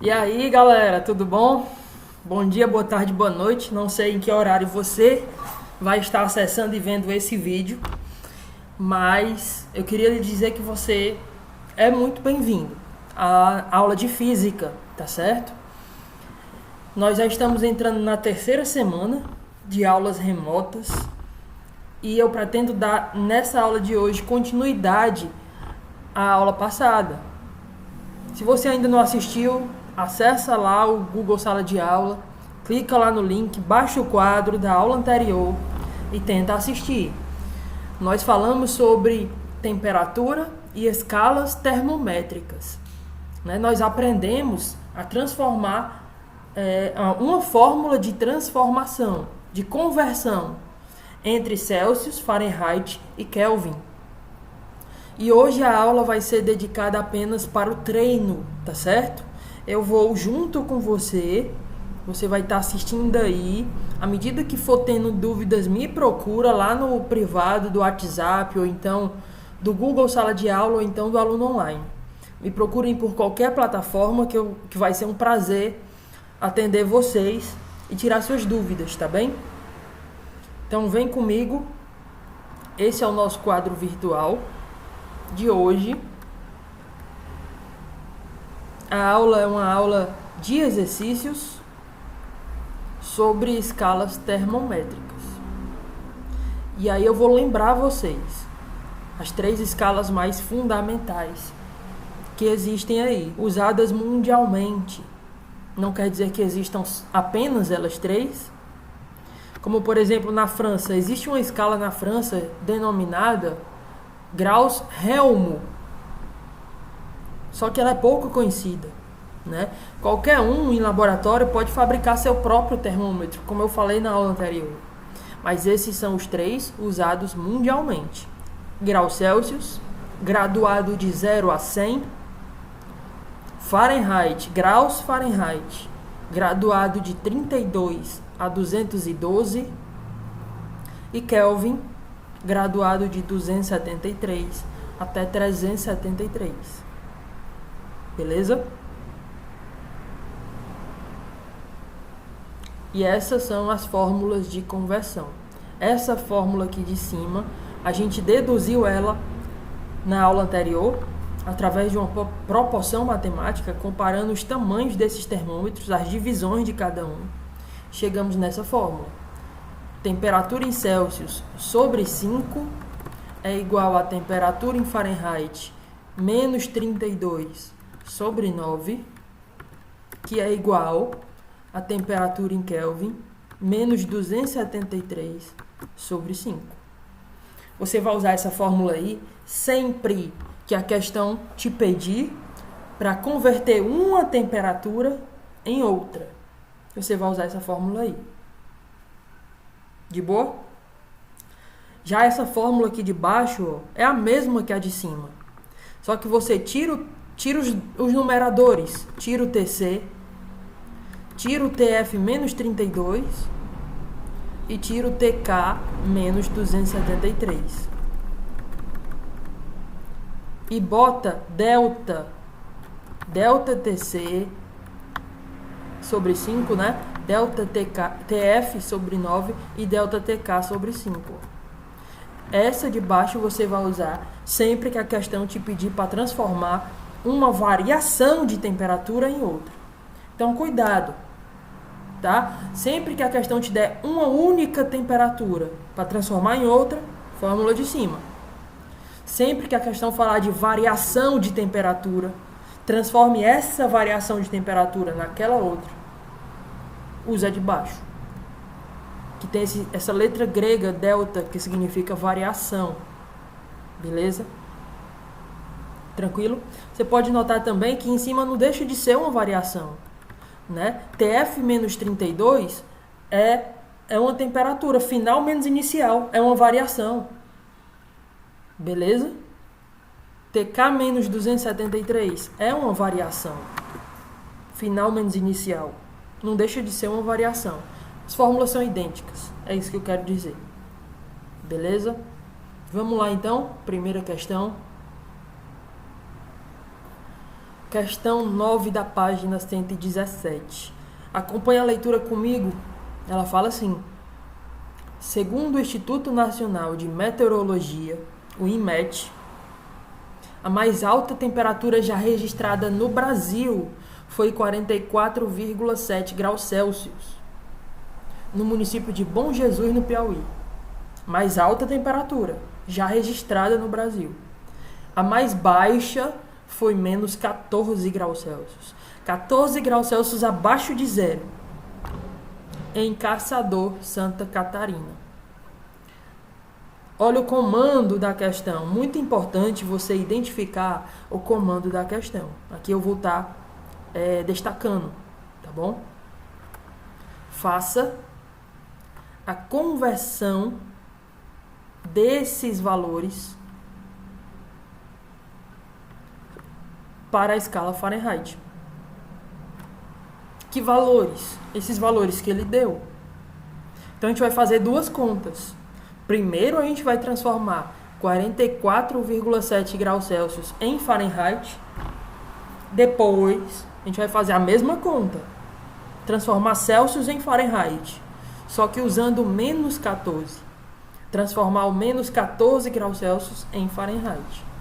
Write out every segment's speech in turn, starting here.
E aí, galera, tudo bom? Bom dia, boa tarde, boa noite. Não sei em que horário você vai estar acessando e vendo esse vídeo, mas eu queria lhe dizer que você é muito bem-vindo à aula de física, tá certo? Nós já estamos entrando na terceira semana de aulas remotas e eu pretendo dar nessa aula de hoje continuidade à aula passada. Se você ainda não assistiu, acessa lá o Google Sala de Aula, clica lá no link, baixa o quadro da aula anterior e tenta assistir. Nós falamos sobre temperatura e escalas termométricas. Nós aprendemos a transformar uma fórmula de transformação, de conversão entre Celsius, Fahrenheit e Kelvin. E hoje a aula vai ser dedicada apenas para o treino, tá certo? Eu vou junto com você vai estar assistindo aí. À medida que for tendo dúvidas, me procura lá no privado do WhatsApp, ou então do Google Sala de Aula, ou então do Aluno Online. Me procurem por qualquer plataforma que vai ser um prazer atender vocês e tirar suas dúvidas, tá bem? Então vem comigo, esse é o nosso quadro virtual de hoje. A aula é uma aula de exercícios sobre escalas termométricas. E aí eu vou lembrar vocês as 3 escalas mais fundamentais que existem aí, usadas mundialmente. Não quer dizer que existam apenas elas 3. Como, por exemplo, na França, existe uma escala na França denominada graus Helmo. Só que ela é pouco conhecida, né? Qualquer um em laboratório pode fabricar seu próprio termômetro, como eu falei na aula anterior. Mas esses são os 3 usados mundialmente. Grau Celsius, graduado de 0 a 100. Fahrenheit, graus Fahrenheit, graduado de 32 a 212. E Kelvin, graduado de 273 até 373. Beleza? E essas são as fórmulas de conversão. Essa fórmula aqui de cima, a gente deduziu ela na aula anterior, através de uma proporção matemática, comparando os tamanhos desses termômetros, as divisões de cada um. Chegamos nessa fórmula. Temperatura em Celsius sobre 5 é igual a temperatura em Fahrenheit menos 32 sobre 9, que é igual a temperatura em Kelvin menos 273 sobre 5. Você vai usar essa fórmula aí sempre que a questão te pedir para converter uma temperatura em outra. Você vai usar essa fórmula aí. De boa? Já essa fórmula aqui de baixo é a mesma que a de cima. Só que você tira os numeradores. Tira o TC, tira o TF menos 32 e tira o TK menos 273. E bota delta TC sobre 5, né? Delta TF sobre 9 e delta TK sobre 5. Essa de baixo você vai usar sempre que a questão te pedir para transformar uma variação de temperatura em outra. Então, cuidado, tá? Sempre que a questão te der uma única temperatura para transformar em outra, fórmula de cima. Sempre que a questão falar de variação de temperatura, transforme essa variação de temperatura naquela outra, usa de baixo. Que tem essa letra grega, delta, que significa variação. Beleza? Tranquilo? Você pode notar também que em cima não deixa de ser uma variação, né? TF menos 32 é uma temperatura final menos inicial, é uma variação. Beleza? TK menos 273 é uma variação. Final menos inicial. Não deixa de ser uma variação. As fórmulas são idênticas. É isso que eu quero dizer. Beleza? Vamos lá então. Primeira questão. Questão 9 da página 117. Acompanhe a leitura comigo. Ela fala assim: segundo o Instituto Nacional de Meteorologia, o INMET, a mais alta temperatura já registrada no Brasil foi 44,7 graus Celsius, no município de Bom Jesus, no Piauí. Mais alta temperatura já registrada no Brasil. A mais baixa foi menos 14 graus Celsius. 14 graus Celsius abaixo de zero, em Caçador, Santa Catarina. Olha o comando da questão. Muito importante você identificar o comando da questão. Aqui eu vou estar destacando, tá bom? Faça a conversão desses valores para a escala Fahrenheit. Que valores? Esses valores que ele deu. Então a gente vai fazer duas contas. Primeiro a gente vai transformar 44,7 graus Celsius em Fahrenheit. Depois a gente vai fazer a mesma conta. Transformar Celsius em Fahrenheit. Só que usando menos 14. Transformar o menos 14 graus Celsius em Fahrenheit.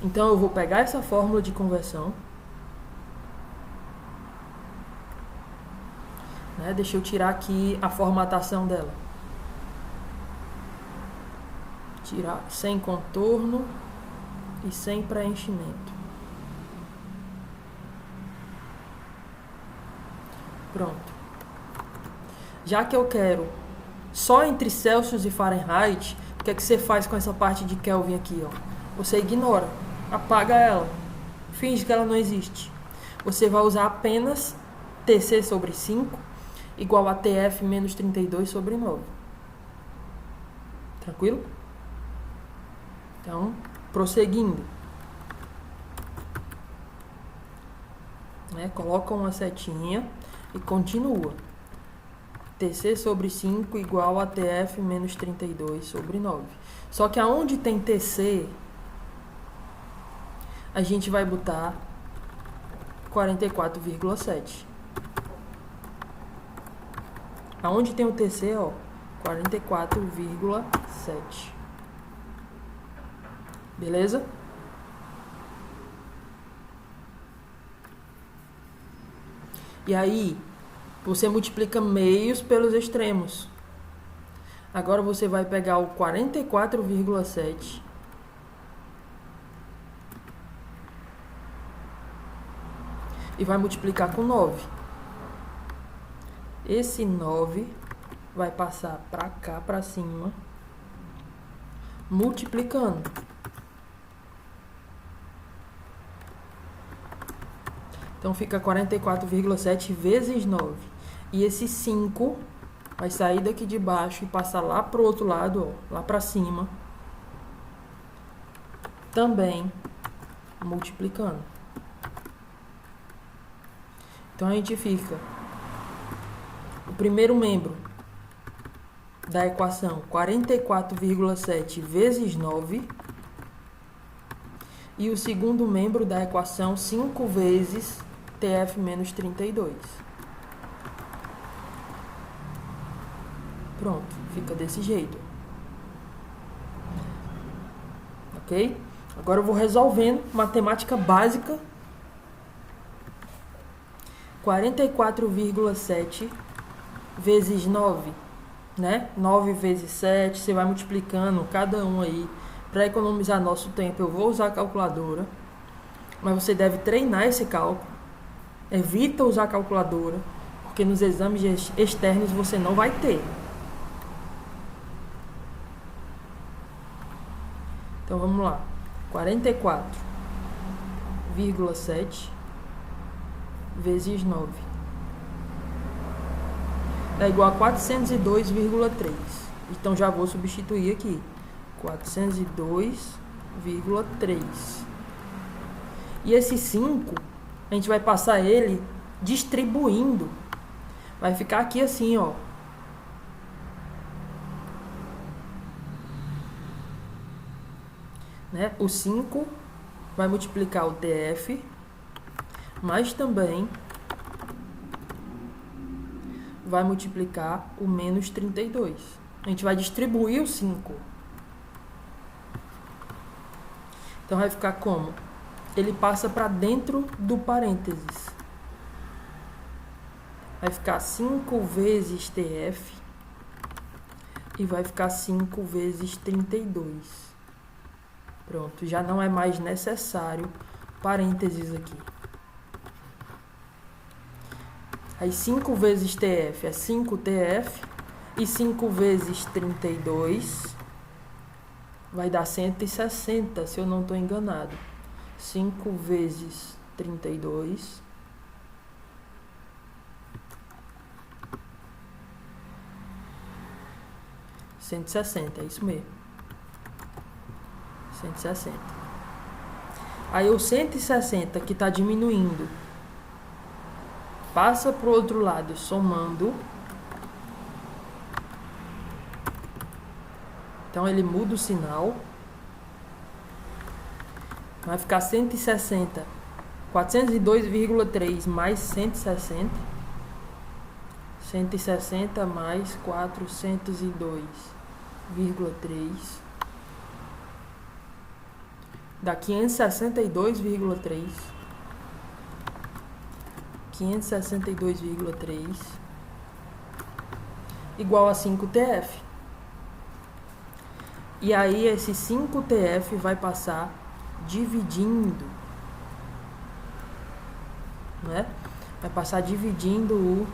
Então eu vou pegar essa fórmula de conversão. Deixa eu tirar aqui a formatação dela. Tirar sem contorno e sem preenchimento. Pronto. Já que eu quero só entre Celsius e Fahrenheit, o que é que você faz com essa parte de Kelvin aqui, ó? Você ignora, apaga ela, finge que ela não existe. Você vai usar apenas TC sobre 5 igual a TF menos 32 sobre 9. Tranquilo? Então, prosseguindo. Coloca uma setinha e continua. TC sobre 5 igual a TF menos 32 sobre 9. Só que aonde tem TC, a gente vai botar 44,7. Aonde tem o TC, ó, 44,7. Beleza? E aí, você multiplica meios pelos extremos. Agora você vai pegar o 44,7 e vai multiplicar com 9. Esse 9 vai passar para cá, para cima, multiplicando. Então fica 44,7 vezes 9. E esse 5 vai sair daqui de baixo e passar lá pro outro lado, ó, lá para cima, também multiplicando. Então a gente fica o primeiro membro da equação 44,7 vezes 9 e o segundo membro da equação 5 vezes TF menos 32. Pronto, fica desse jeito. Ok? Agora eu vou resolvendo matemática básica. 44,7 vezes 9, né? 9 vezes 7, você vai multiplicando cada um aí. Para economizar nosso tempo, eu vou usar a calculadora. Mas você deve treinar esse cálculo. Evita usar a calculadora, porque nos exames externos você não vai ter. Então vamos lá. 44,7 vezes 9 é igual a 402,3. Então já vou substituir aqui. 402,3. E esse 5, a gente vai passar ele distribuindo. Vai ficar aqui assim, ó. Né? O 5 vai multiplicar o TF, mas também vai multiplicar o menos 32. A gente vai distribuir o 5. Então vai ficar como? Ele passa para dentro do parênteses. Vai ficar 5 vezes TF e vai ficar 5 vezes 32. Pronto, já não é mais necessário parênteses aqui. Aí 5 vezes TF é 5TF e 5 vezes 32 vai dar 160, se eu não estou enganado. 5 vezes 32 160, é isso mesmo. 160. Aí o 160 que está diminuindo passa para o outro lado somando. Então ele muda o sinal. Vai ficar 160. 402,3 mais 160. 160 mais 402,3 dá 562,3. 562,3 igual a 5TF. E aí esse 5TF vai passar dividindo, né? Vai passar dividindo o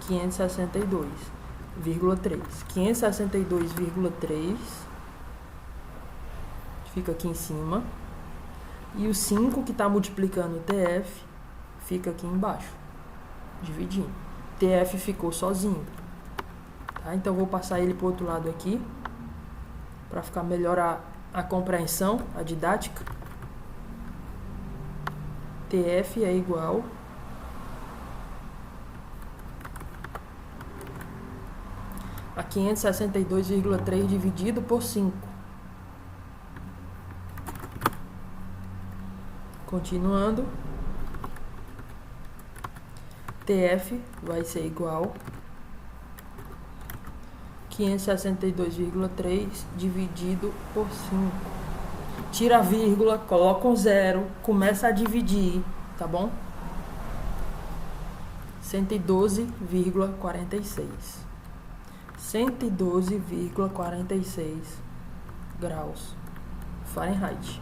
562,3. 562,3 fica aqui em cima. E o 5 que está multiplicando o TF fica aqui embaixo, dividindo. TF ficou sozinho. Tá? Então eu vou passar ele para o outro lado aqui, para ficar melhor a compreensão, a didática. TF é igual a 562,3 dividido por 5. Continuando, TF vai ser igual a 562,3 dividido por 5. Tira a vírgula, coloca um zero, começa a dividir, tá bom? 112,46. 112,46 graus Fahrenheit.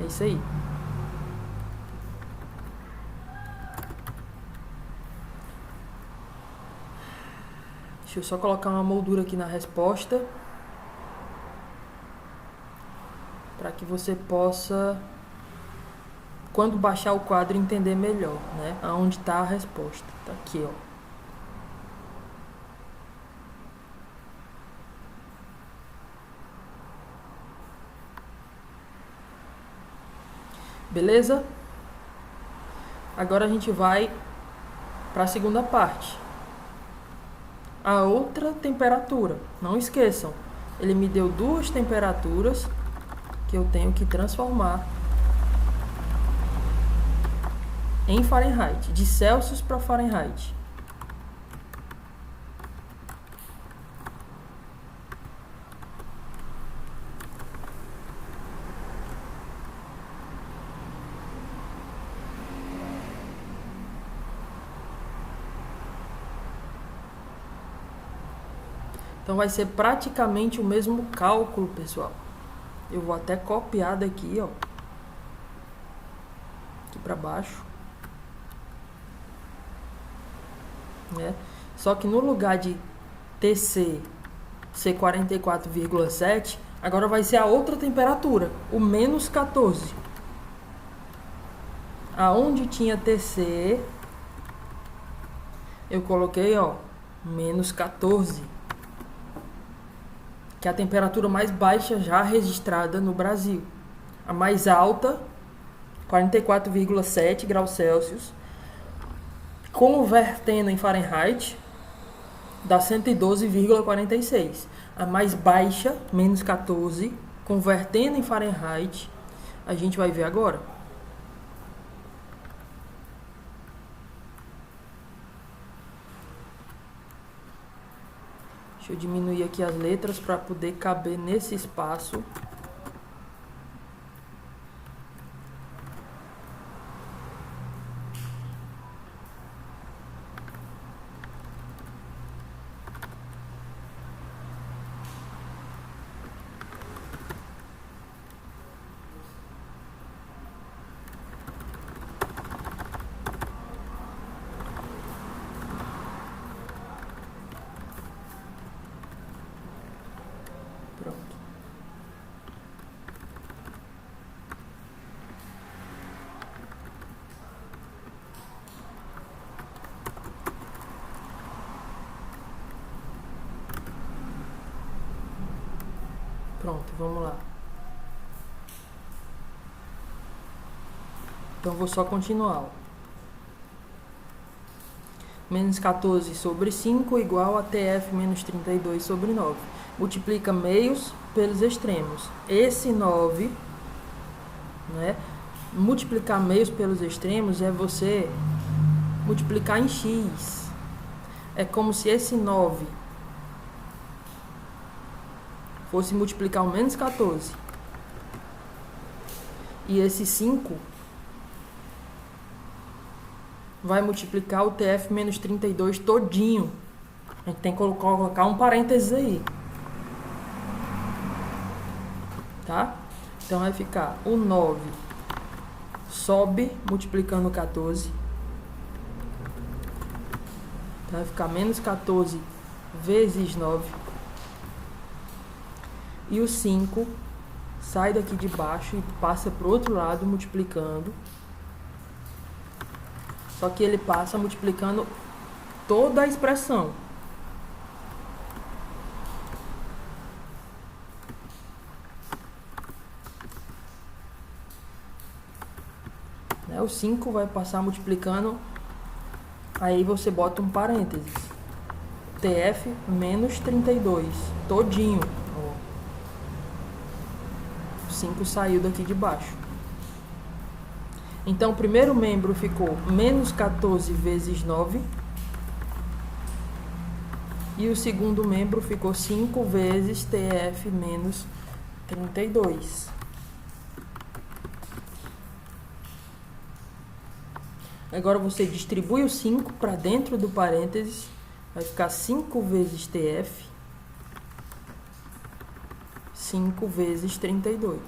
É isso aí. Deixa eu só colocar uma moldura aqui na resposta, para que você possa, quando baixar o quadro, entender melhor, né? Aonde está a resposta. Tá aqui, ó. Beleza? Agora a gente vai para a segunda parte. A outra temperatura. Não esqueçam, ele me deu duas temperaturas que eu tenho que transformar em Fahrenheit, de Celsius para Fahrenheit. Então vai ser praticamente o mesmo cálculo, pessoal. Eu vou até copiar daqui, ó, aqui para baixo, né? Só que no lugar de TC ser 44,7, agora vai ser a outra temperatura, o menos 14. Aonde tinha TC, eu coloquei, ó, menos 14. Que é a temperatura mais baixa já registrada no Brasil. A mais alta, 44,7 graus Celsius. Convertendo em Fahrenheit, dá 112,46. A mais baixa, menos 14, convertendo em Fahrenheit, a gente vai ver agora. Deixa eu diminuir aqui as letras para poder caber nesse espaço. Pronto, vamos lá. Então, vou só continuar. Menos 14 sobre 5 igual a TF menos 32 sobre 9. Multiplica meios pelos extremos. Esse 9, né? Multiplicar meios pelos extremos é você multiplicar em x. É como se esse 9 fosse multiplicar o menos 14. E esse 5 vai multiplicar o TF menos 32 todinho. A gente tem que colocar um parênteses aí. Tá? Então vai ficar o 9 sobe multiplicando o 14. Então vai ficar menos 14 vezes 9. E o 5 sai daqui de baixo e passa para o outro lado multiplicando. Só que ele passa multiplicando toda a expressão. Né? O 5 vai passar multiplicando. Aí você bota um parênteses. TF menos 32. Todinho. 5 saiu daqui de baixo. Então, o primeiro membro ficou menos 14 vezes 9. E o segundo membro ficou 5 vezes TF menos 32. Agora você distribui o 5 para dentro do parênteses. Vai ficar 5 vezes TF. 5 vezes 32.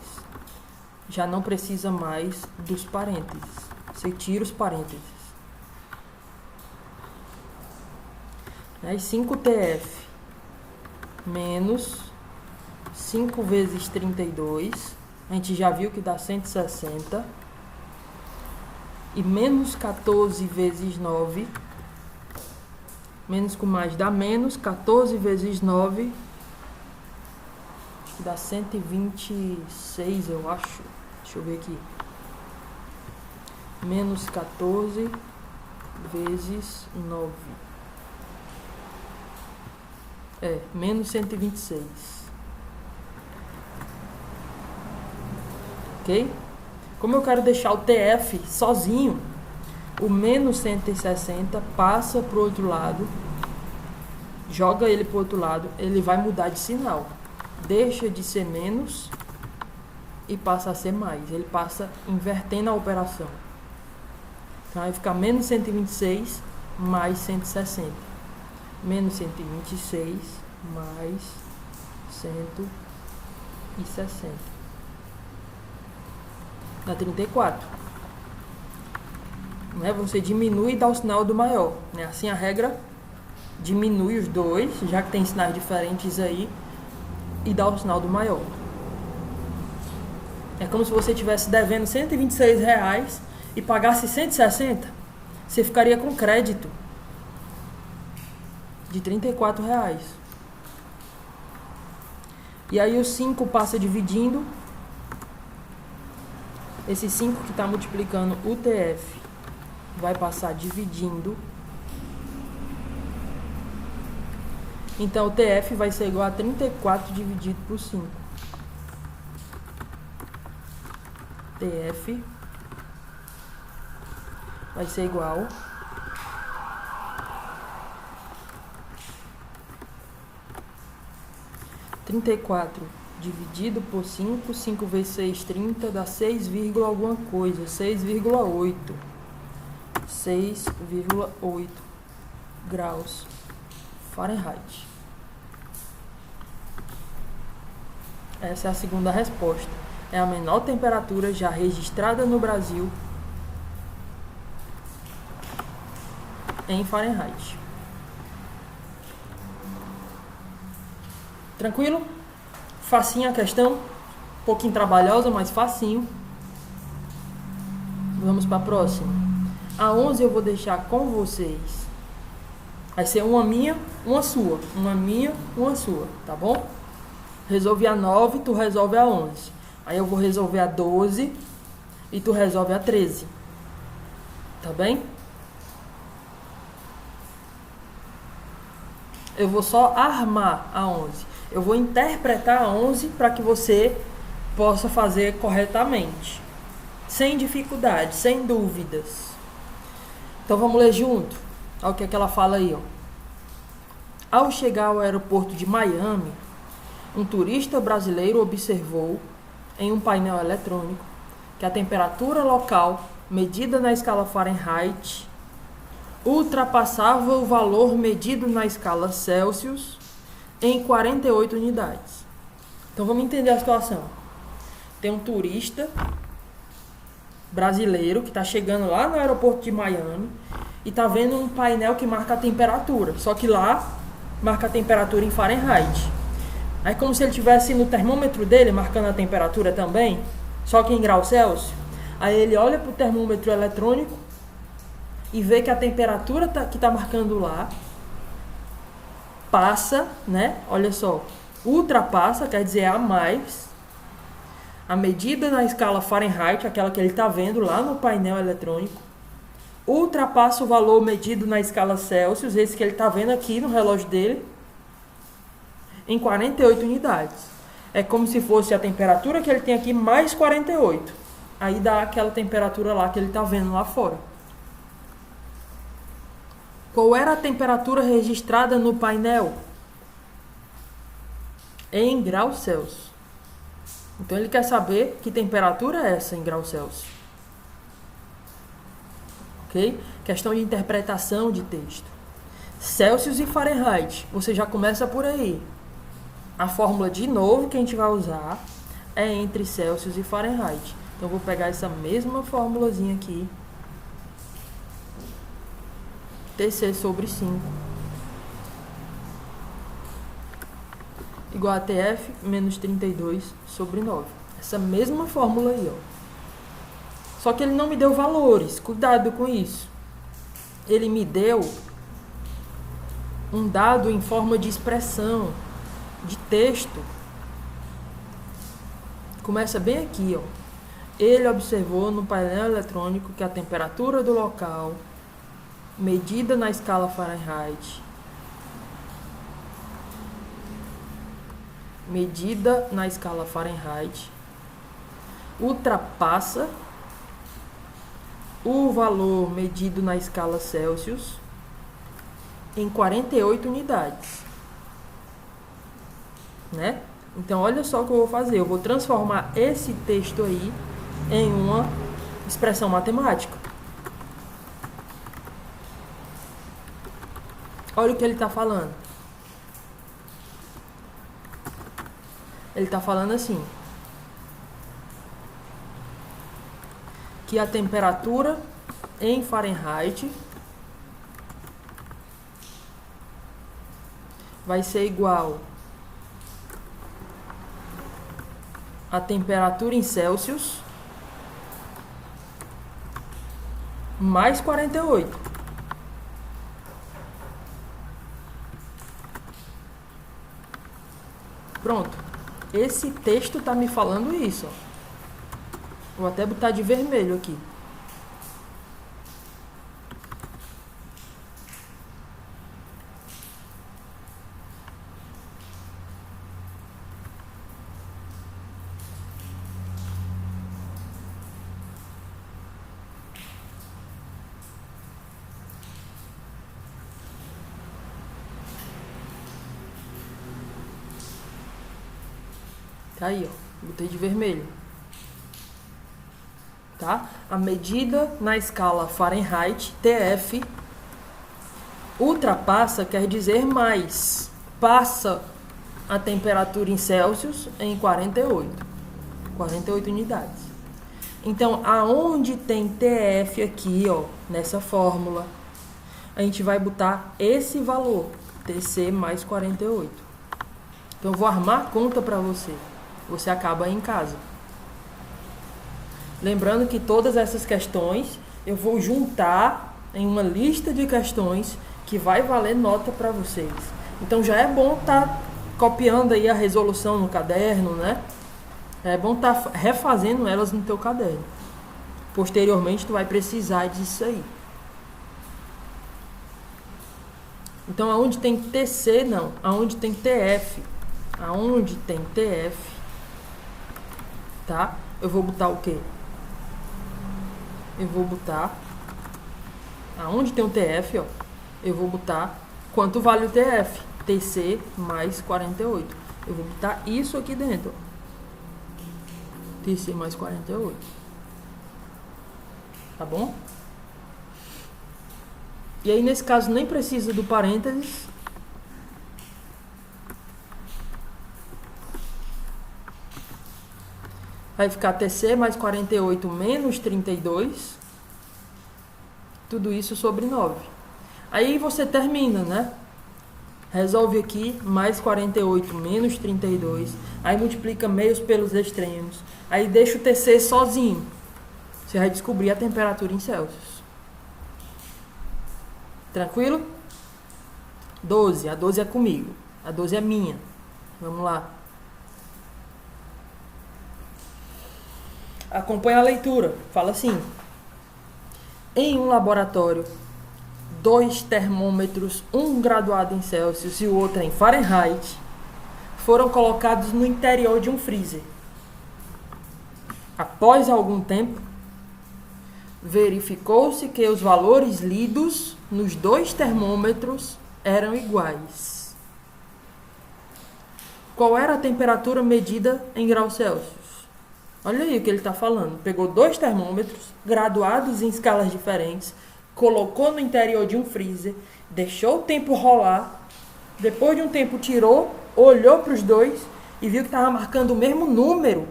Já não precisa mais dos parênteses. Você tira os parênteses. Aí 5TF menos 5 vezes 32. A gente já viu que dá 160. E menos 14 vezes 9. Menos com mais dá menos. 14 vezes 9. Dá 126, eu acho. Deixa eu ver aqui. Menos 14 vezes 9. Menos 126. Ok? Como eu quero deixar o TF sozinho, o menos 160 passa para o outro lado. Joga ele para o outro lado. Ele vai mudar de sinal. Deixa de ser menos e passa a ser mais. Ele passa invertendo a operação. Então vai ficar menos 126 mais 160. Menos 126 mais 160. Dá 34. Né? Você diminui e dá o sinal do maior. Né? Assim a regra diminui os dois, já que tem sinais diferentes aí. E dá o sinal do maior. É como se você estivesse devendo R$126 e pagasse 160. Você ficaria com crédito de R$34. E aí o 5 passa dividindo. Esse 5 que está multiplicando o TF vai passar dividindo Então o TF vai ser igual a 34 dividido por 5. TF vai ser igual a 34 dividido por 5. 5 vezes 6, 30, dá 6, alguma coisa. 6,8. 6,8 graus Fahrenheit. Essa é a segunda resposta. É a menor temperatura já registrada no Brasil em Fahrenheit. Tranquilo? Facinho a questão. Um pouquinho trabalhosa, mas facinho. Vamos para a próxima. A 11 eu vou deixar com vocês. Vai ser uma minha, uma sua. Uma minha, uma sua. Tá bom? Resolvi a 9, tu resolve a 11. Aí eu vou resolver a 12 e tu resolve a 13. Tá bem? Eu vou só armar a 11. Eu vou interpretar a 11 para que você possa fazer corretamente. Sem dificuldade, sem dúvidas. Então vamos ler junto. Olha o que é que ela fala aí, ó. Ao chegar ao aeroporto de Miami, um turista brasileiro observou em um painel eletrônico que a temperatura local, medida na escala Fahrenheit, ultrapassava o valor medido na escala Celsius em 48 unidades. Então vamos entender a situação. Tem um turista brasileiro que está chegando lá no aeroporto de Miami e está vendo um painel que marca a temperatura, só que lá marca a temperatura em Fahrenheit. Aí como se ele estivesse no termômetro dele marcando a temperatura também, só que em graus Celsius. Aí ele olha para o termômetro eletrônico e vê que a temperatura que está marcando lá passa, né? Olha só, ultrapassa, quer dizer, a mais, a medida na escala Fahrenheit, aquela que ele está vendo lá no painel eletrônico, ultrapassa o valor medido na escala Celsius, esse que ele está vendo aqui no relógio dele, em 48 unidades. É como se fosse a temperatura que ele tem aqui mais 48. Aí dá aquela temperatura lá que ele está vendo lá fora. Qual era a temperatura registrada no painel? Em graus Celsius. Então ele quer saber que temperatura é essa em graus Celsius. Ok? Questão de interpretação de texto. Celsius e Fahrenheit. Você já começa por aí. A fórmula de novo que a gente vai usar é entre Celsius e Fahrenheit. Então eu vou pegar essa mesma formulazinha aqui. TC sobre 5 igual a TF menos 32 sobre 9. Essa mesma fórmula aí, ó. Só que ele não me deu valores. Cuidado com isso. Ele me deu um dado em forma de expressão, de texto. Começa bem aqui, ó. Ele observou no painel eletrônico que a temperatura do local, medida na escala Fahrenheit, ultrapassa o valor medido na escala Celsius em 48 unidades. Né? Então, olha só o que eu vou fazer. Eu vou transformar esse texto aí em uma expressão matemática. Olha o que ele está falando. Ele está falando assim: que a temperatura em Fahrenheit vai ser igual a temperatura em Celsius mais 48. Pronto. Esse texto está me falando isso, ó. Vou até botar de vermelho aqui. Tá aí, ó. Botei de vermelho. Tá? A medida na escala Fahrenheit, TF, ultrapassa quer dizer mais. Passa a temperatura em Celsius em 48 unidades. Então, aonde tem TF aqui, ó, nessa fórmula, a gente vai botar esse valor, TC mais 48. Então, eu vou armar a conta para você. Você acaba aí em casa. Lembrando que todas essas questões eu vou juntar em uma lista de questões que vai valer nota para vocês. Então já é bom estar copiando aí a resolução no caderno, né? É bom estar refazendo elas no teu caderno. Posteriormente tu vai precisar disso aí. Então aonde tem TC não, aonde tem TF, aonde tem TF, tá? Eu vou botar o quê? Eu vou botar, aonde tem o TF, ó, eu vou botar quanto vale o TF, TC mais 48. Eu vou botar isso aqui dentro, ó, TC mais 48. Tá bom? E aí, nesse caso, nem precisa do parênteses. Vai ficar TC mais 48 menos 32. Tudo isso sobre 9. Aí você termina, né? Resolve aqui, mais 48 menos 32. Aí multiplica meios pelos extremos. Aí deixa o TC sozinho. Você vai descobrir a temperatura em Celsius. Tranquilo? 12. A 12 é comigo. A 12 é minha. Vamos lá. Acompanha a leitura. Fala assim. Em um laboratório, 2 termômetros, um graduado em Celsius e o outro em Fahrenheit, foram colocados no interior de um freezer. Após algum tempo, verificou-se que os valores lidos nos 2 termômetros eram iguais. Qual era a temperatura medida em graus Celsius? Olha aí o que ele está falando. Pegou 2 termômetros, graduados em escalas diferentes, colocou no interior de um freezer, deixou o tempo rolar, depois de um tempo tirou, olhou para os dois e viu que estava marcando o mesmo número.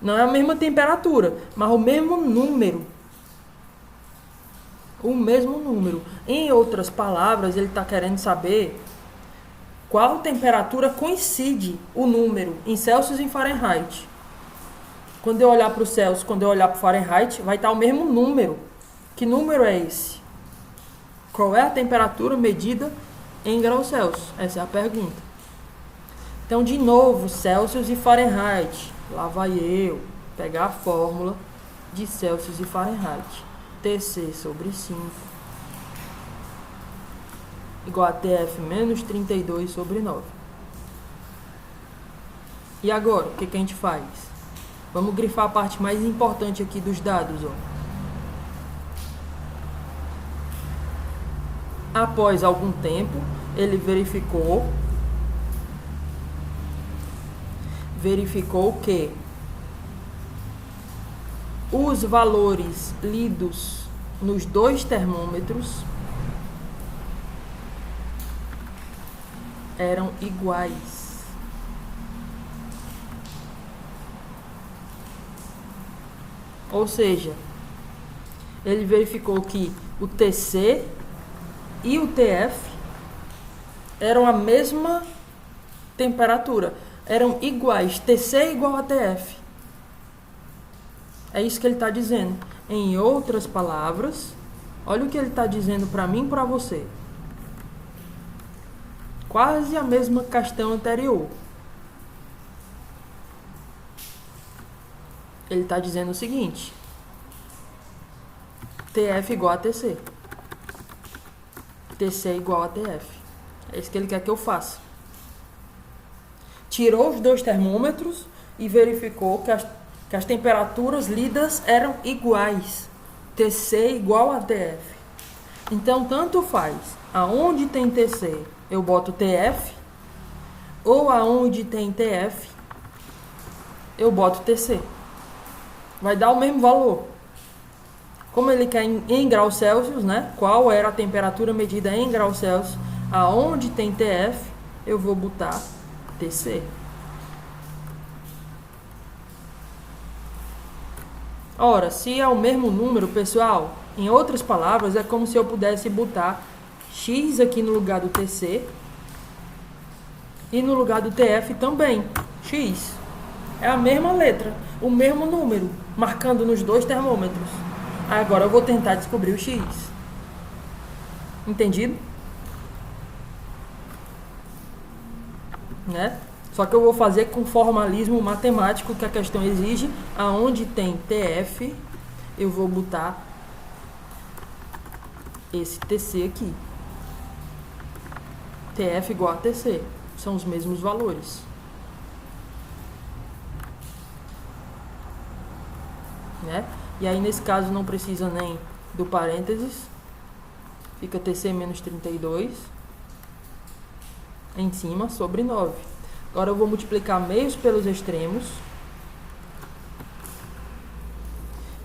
Não é a mesma temperatura, mas o mesmo número. O mesmo número. Em outras palavras, ele está querendo saber qual temperatura coincide o número em Celsius e em Fahrenheit. Quando eu olhar para o Celsius, quando eu olhar para o Fahrenheit, vai estar o mesmo número. Que número é esse? Qual é a temperatura medida em graus Celsius? Essa é a pergunta. Então, de novo, Celsius e Fahrenheit. Lá vai eu pegar a fórmula de Celsius e Fahrenheit. TC sobre 5 igual a TF menos 32 sobre 9. E agora, o que a gente faz? Vamos grifar a parte mais importante aqui dos dados, ó. Após algum tempo, ele verificou que os valores lidos nos 2 termômetros eram iguais. Ou seja, ele verificou que o TC e o TF eram a mesma temperatura, eram iguais, TC igual a TF. É isso que ele está dizendo. Em outras palavras, olha o que ele está dizendo para mim e para você. Quase a mesma questão anterior. Ele está dizendo o seguinte: TF igual a TC. TC igual a TF. É isso que ele quer que eu faça. Tirou os 2 termômetros e verificou que as temperaturas lidas eram iguais. TC igual a TF. Então, tanto faz. Aonde tem TC, eu boto TF. ou aonde tem TF, eu boto TC. Vai dar o mesmo valor. Como ele quer em graus Celsius, né? Qual era a temperatura medida em graus Celsius, aonde tem TF, eu vou botar TC. Ora, se é o mesmo número, pessoal, em outras palavras, é como se eu pudesse botar X aqui no lugar do TC e no lugar do TF também, X. É a mesma letra, o mesmo número, marcando nos dois termômetros. Agora eu vou tentar descobrir o X. Entendido? Né? Só que eu vou fazer com formalismo matemático que a questão exige. Aonde tem TF, eu vou botar esse TC aqui. TF igual a TC. São os mesmos valores. Né? E aí nesse caso não precisa nem do parênteses. Fica TC menos 32 em cima sobre 9. Agora eu vou multiplicar meios pelos extremos.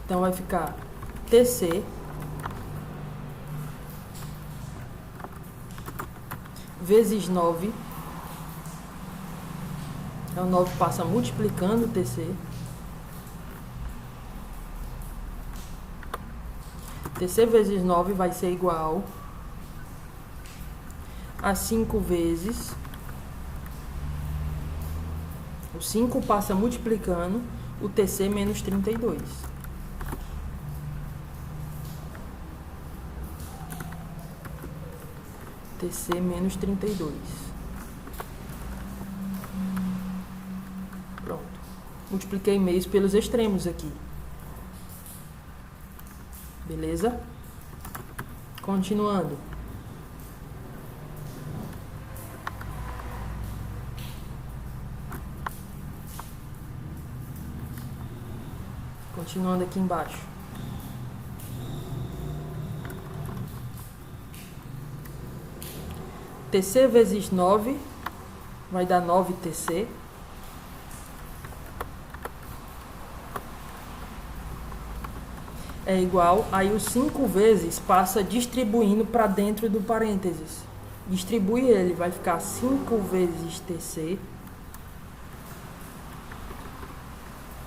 Então vai ficar TC vezes 9. Então 9 passa multiplicando TC. TC vezes 9 vai ser igual a 5 vezes... O 5 passa multiplicando o TC menos 32. TC menos 32. Pronto. Multipliquei meios pelos extremos aqui. Beleza? Continuando. Continuando aqui embaixo. TC vezes 9 vai dar 9TC. É igual, aí os 5 vezes passa distribuindo para dentro do parênteses. Distribui ele, vai ficar 5 vezes TC.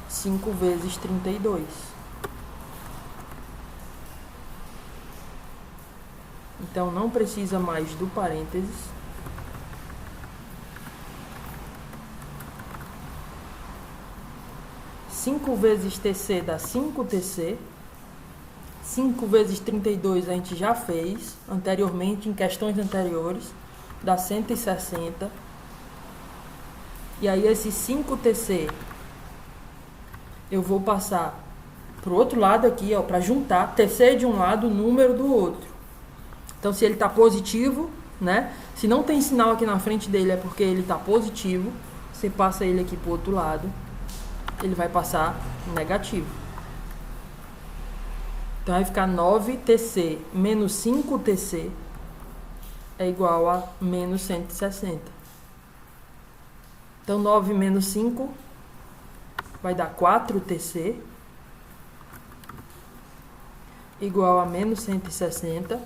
5 vezes 32. Então, não precisa mais do parênteses. Cinco vezes TC dá 5TC. 5 vezes 32 a gente já fez anteriormente, em questões anteriores. Dá 160. E aí, esse 5TC... eu vou passar pro outro lado aqui, ó, para juntar TC de um lado, número do outro. Então, se ele está positivo, né? Se não tem sinal aqui na frente dele, é porque ele está positivo. Você passa ele aqui pro outro lado, ele vai passar negativo. Então, vai ficar 9TC menos 5TC é igual a menos 160. Então, 9 menos 5... vai dar 4TC igual a menos 160.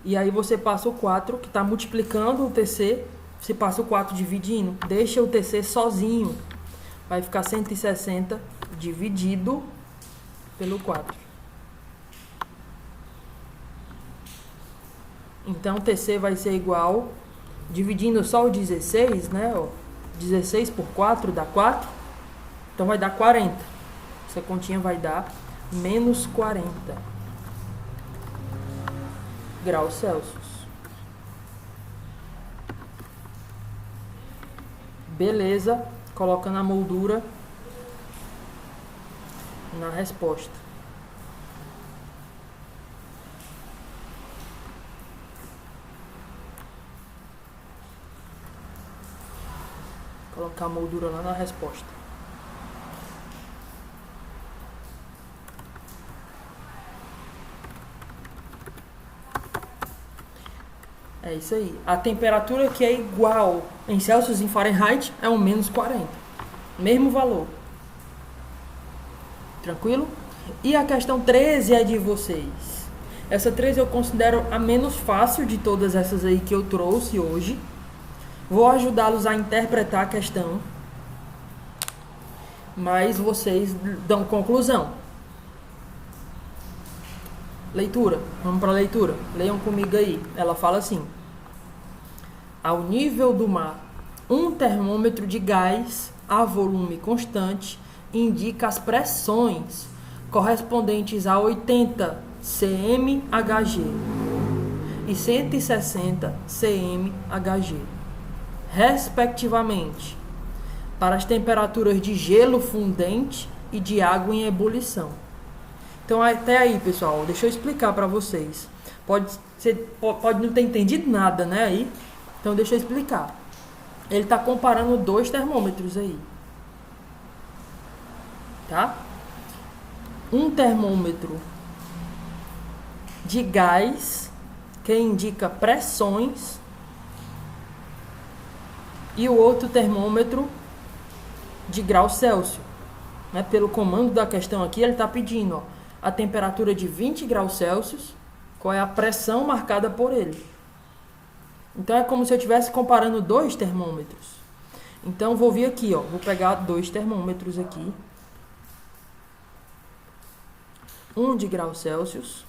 E aí você passa o 4, que está multiplicando o TC, você passa o 4 dividindo. Deixa o TC sozinho. Vai ficar 160 dividido pelo 4. Então, TC vai ser igual, dividindo só o 16, né, ó. 16 por 4 dá 4. Então vai dar 40. Essa continha vai dar menos 40 graus Celsius. Beleza. Colocando a moldura na resposta. Colocar a moldura lá na resposta. É isso aí. A temperatura que é igual em Celsius e em Fahrenheit é um menos 40. Mesmo valor. Tranquilo? E a questão 13 é de vocês. Essa 13 eu considero a menos fácil de todas essas aí que eu trouxe hoje. Vou ajudá-los a interpretar a questão. Mas vocês dão conclusão. Leitura. Vamos para a leitura. Leiam comigo aí. Ela fala assim: ao nível do mar, um termômetro de gás a volume constante indica as pressões correspondentes a 80 cm/Hg e 160 cm/Hg, respectivamente, para as temperaturas de gelo fundente e de água em ebulição. Então, até aí, pessoal, deixa eu explicar para vocês. Pode não ter entendido nada, né, aí? Então, deixa eu explicar. Ele está comparando dois termômetros aí. Tá? Um termômetro de gás, que indica pressões, e o outro termômetro de grau Celsius. Né? Pelo comando da questão aqui, ele está pedindo a temperatura de 20 graus Celsius, qual é a pressão marcada por ele. Então, é como se eu estivesse comparando dois termômetros. Então, vou vir aqui, vou pegar dois termômetros aqui. Um de graus Celsius.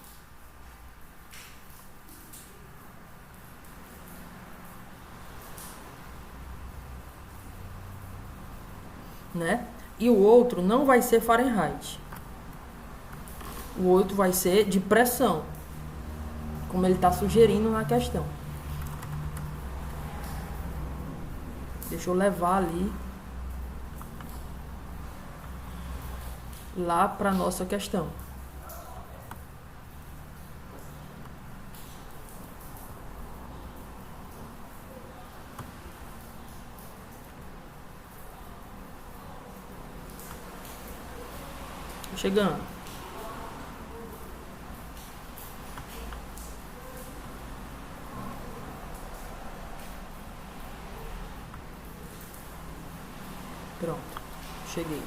Né? E o outro não vai ser Fahrenheit. O outro vai ser de pressão, como ele está sugerindo na questão. Deixa eu levar ali lá para a nossa questão. Chegando. Pronto, cheguei.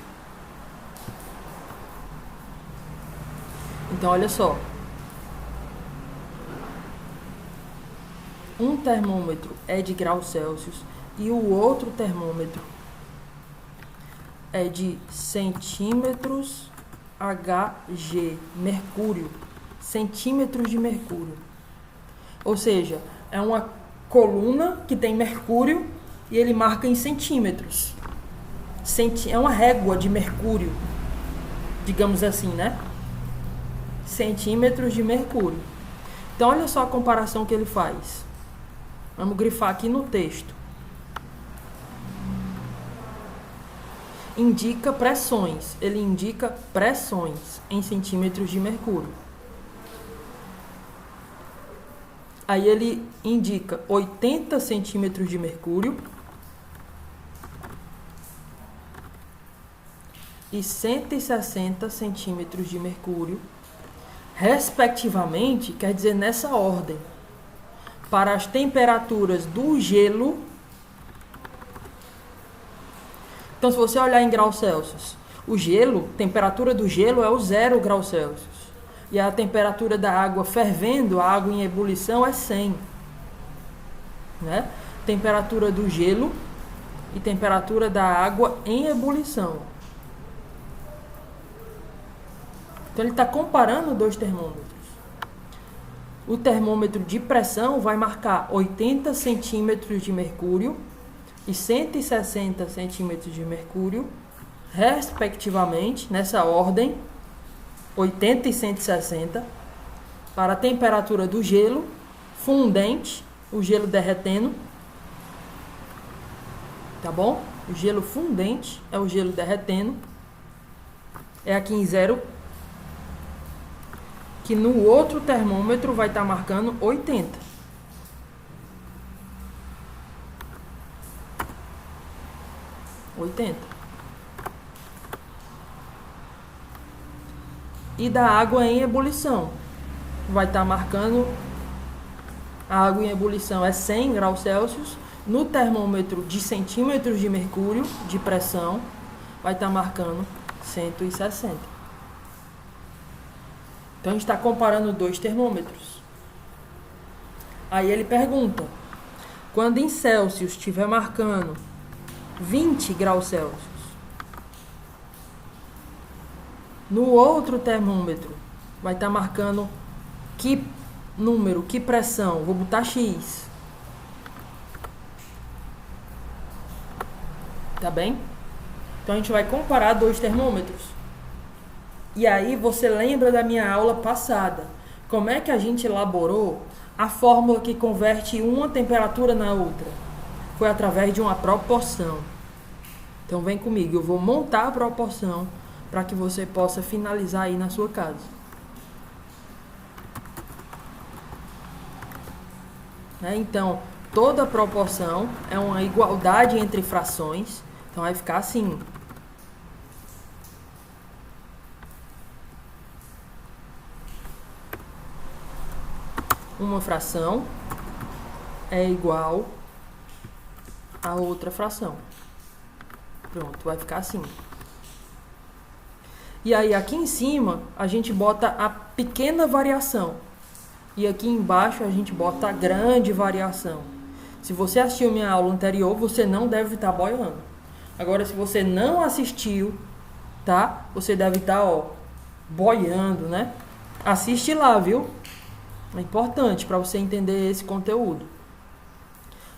Então, olha só. Um termômetro é de graus Celsius e o outro termômetro é de centímetros Hg, mercúrio. Centímetros de mercúrio. Ou seja, é uma coluna que tem mercúrio e ele marca em centímetros. É uma régua de mercúrio, digamos assim, né? Centímetros de mercúrio. Então, olha só a comparação que ele faz. Vamos grifar aqui no texto. Indica pressões. Ele indica pressões em centímetros de mercúrio. Aí ele indica 80 centímetros de mercúrio e 160 centímetros de mercúrio, respectivamente, quer dizer nessa ordem, para as temperaturas do gelo. Então, se você olhar em graus Celsius, o gelo, temperatura do gelo é o 0 graus Celsius. E a temperatura da água fervendo, a água em ebulição, é 100. Né? Temperatura do gelo e temperatura da água em ebulição. Então, ele está comparando dois termômetros. O termômetro de pressão vai marcar 80 centímetros de mercúrio e 160 centímetros de mercúrio, respectivamente, nessa ordem, 80 e 160, para a temperatura do gelo fundente, o gelo derretendo, tá bom? O gelo fundente é o gelo derretendo, é aqui em 0, que no outro termômetro vai estar marcando 80. E da água em ebulição vai estar marcando a água em ebulição é 100 graus Celsius, no termômetro de centímetros de mercúrio, de pressão, vai estar marcando 160. Então a gente está comparando dois termômetros. Aí ele pergunta, quando em Celsius estiver marcando 20 graus Celsius, no outro termômetro vai estar marcando que número, que pressão? Vou botar X. Tá bem? Então a gente vai comparar dois termômetros. E aí você lembra da minha aula passada. Como é que a gente elaborou a fórmula que converte uma temperatura na outra? Foi através de uma proporção. Então vem comigo, eu vou montar a proporção para que você possa finalizar aí na sua casa. Então, toda proporção é uma igualdade entre frações. Então vai ficar assim. Uma fração é igual a outra fração. Pronto, vai ficar assim. E aí aqui em cima a gente bota a pequena variação. E aqui embaixo a gente bota a grande variação. Se você assistiu minha aula anterior, você não deve estar boiando. Agora, se você não assistiu, tá? Você deve estar, boiando, né? Assiste lá, viu? É importante para você entender esse conteúdo.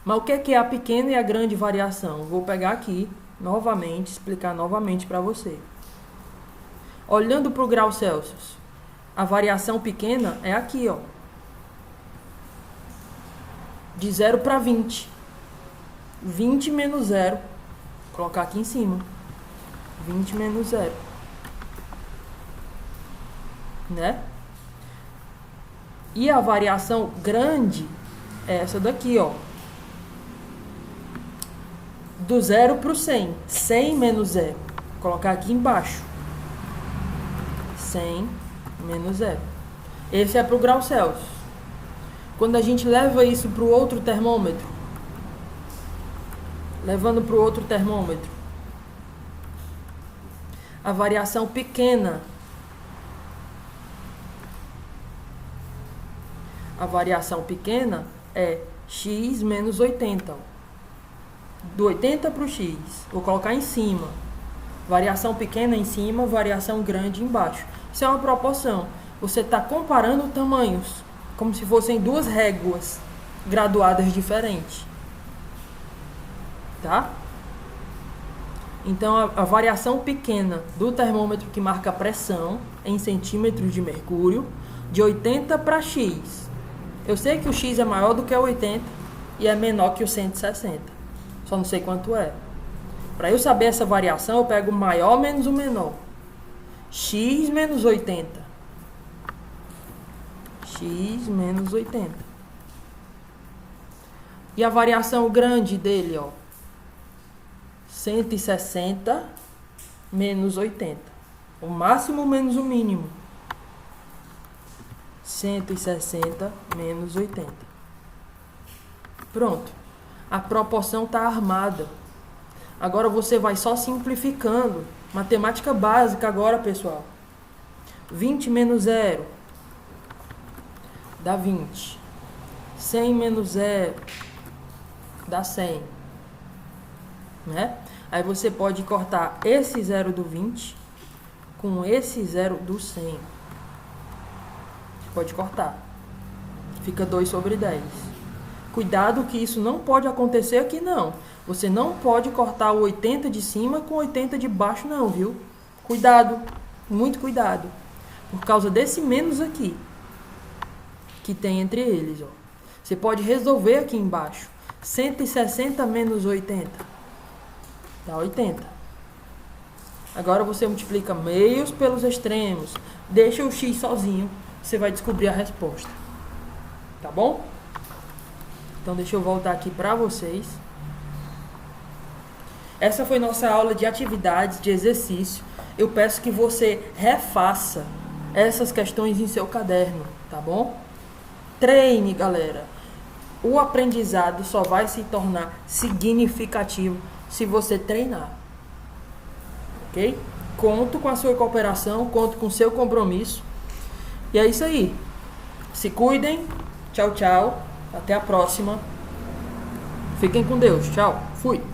Mas o que é a pequena e a grande variação? Vou pegar aqui, novamente, explicar novamente para você. Olhando para o grau Celsius, a variação pequena é aqui, de 0 para 20. 20 menos 0. Vou colocar aqui em cima. 20 menos 0. Né? E a variação grande é essa daqui, do 0 para o 100. 100 menos 0. Vou colocar aqui embaixo. 100 menos 0. Esse é para o grau Celsius. Quando a gente leva isso para o outro termômetro, levando para o outro termômetro, a variação pequena, é x menos 80. Do 80 para o x. Vou colocar em cima. Variação pequena em cima, variação grande embaixo. Isso é uma proporção. Você está comparando tamanhos, como se fossem duas réguas graduadas diferentes. Tá? Então, a variação pequena do termômetro que marca a pressão em centímetros de mercúrio, de 80 para x. Eu sei que o x é maior do que o 80 e é menor que o 160. Só não sei quanto é. Para eu saber essa variação, eu pego o maior menos o menor. X menos 80. X menos 80. E a variação grande dele, 160 menos 80. O máximo menos o mínimo. 160 menos 80. Pronto. A proporção está armada. Agora você vai só simplificando. Matemática básica agora, pessoal. 20 menos 0 dá 20. 100 menos 0 dá 100. Né? Aí você pode cortar esse 0 do 20 com esse 0 do 100. Pode cortar. Fica 2 sobre 10. Cuidado que isso não pode acontecer aqui, não. Você não pode cortar o 80 de cima com o 80 de baixo, não, viu? Cuidado. Muito cuidado. Por causa desse menos aqui. Que tem entre eles, Você pode resolver aqui embaixo. 160 menos 80. Dá 80. Agora você multiplica meios pelos extremos. Deixa o x sozinho. Você vai descobrir a resposta. Tá bom? Então deixa eu voltar aqui para vocês. Essa foi nossa aula de atividades, de exercício. Eu peço que você refaça essas questões em seu caderno, tá bom? Treine, galera. o aprendizado só vai se tornar significativo se você treinar. Ok? Conto com a sua cooperação, conto com o seu compromisso. E é isso aí. Se cuidem. Tchau, tchau. Até a próxima. Fiquem com Deus. Tchau. Fui.